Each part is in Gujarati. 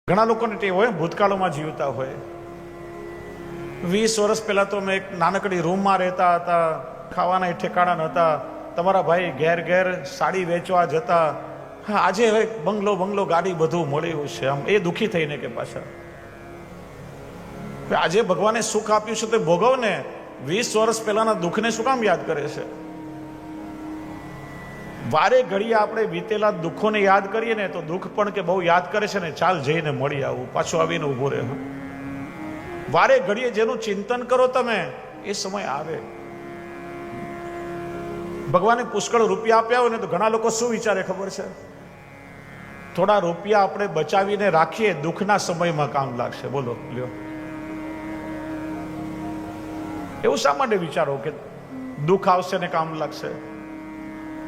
ઘણા લોકોને ટેવ હોય ભૂતકાળમાં જીવતા હોય. 20 વર્ષ પહેલા તો અમે એક નાનકડી રૂમમાં રહેતા હતા, ખાવાના ઠેકાણા નહોતા, તમારા ભાઈ ઘેર ઘેર સાડી વેચવા જતા. હા, આજે હવે બંગલો ગાડી બધું મળ્યું છે. આમ એ દુઃખી થઈને કે પાછા આજે ભગવાને સુખ આપ્યું છે તો ભોગવ ને. 20 વર્ષ પહેલાના દુઃખને શું કામ યાદ કરે છે? વારે ઘડીએ આપણે વીતેલા દુઃખોને યાદ કરીએ ને તો દુઃખ પણ કે બહુ યાદ કરે છે ને, ચાલ જઈને મળી આવું, પાછું આવીને ઊભો રહે. વારે ઘડીએ જેનું ચિંતન કરો તમે, એ સમય આવે. ભગવાને પુષ્કળ રૂપિયા આપ્યા હોય ને તો ઘણા લોકો શું વિચારે ખબર છે? થોડા રૂપિયા આપણે બચાવીને રાખીએ, દુઃખના સમયમાં કામ લાગશે. બોલો લ્યો, એવું શા માટે વિચારો કે દુઃખ આવશે ને કામ લાગશે?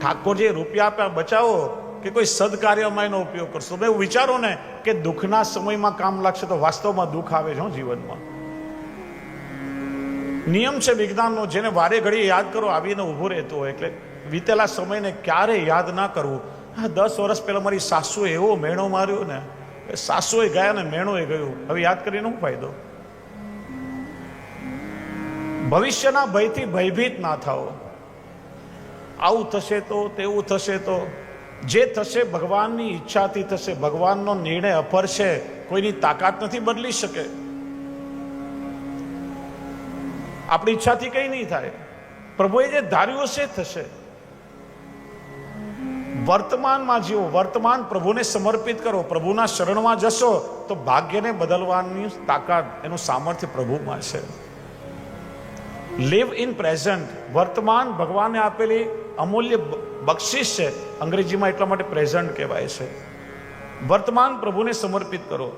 ઠાકોરજી રૂપિયા આપ્યા, બચાવો કે કોઈ સદકાર્યમાં એનો ઉપયોગ કરશો. તમે એવું વિચારો ને કે દુઃખના સમયમાં કામ લાગશે તો વાસ્તવમાં દુઃખ આવે છે જીવનમાં. નિયમ છે વિજ્ઞાનનો, જેને વારે ઘડીએ યાદ કરો આવીને ઊભો રહેતો હોય. એટલે વીતેલા સમયને ક્યારે યાદ ના કરવું. હા, 10 વર્ષ પહેલા મારી સાસુએ એવો મેણો માર્યો ને, સાસુએ ગયા ને મેણોએ ગયું, હવે યાદ કરીને શું ફાયદો? ભવિષ્યના ભયથી ભયભીત ના થાઓ. આવું થશે તો, તેવું થશે તો. જે થશે ભગવાનની ઈચ્છાથી થશે. ભગવાનનો નિર્ણય અફર છે, કોઈની તાકાત નથી બદલી શકે. આપણી ઈચ્છાથી કઈ નહીં થાય. પ્રભુએ જે ધાર્યું હશે થશે. વર્તમાનમાં જીવો, વર્તમાન પ્રભુને સમર્પિત કરો. પ્રભુના શરણમાં જશો તો ભાગ્યને બદલવાની તાકાત, એનું સામર્થ્ય પ્રભુમાં છે. Live in present. વર્તમાન ભગવાને આપેલી અમૂલ્ય બક્ષિસ છે. અંગ્રેજીમાં એટલા માટે પ્રેઝન્ટ કહેવાય છે. વર્તમાન પ્રભુને સમર્પિત કરો.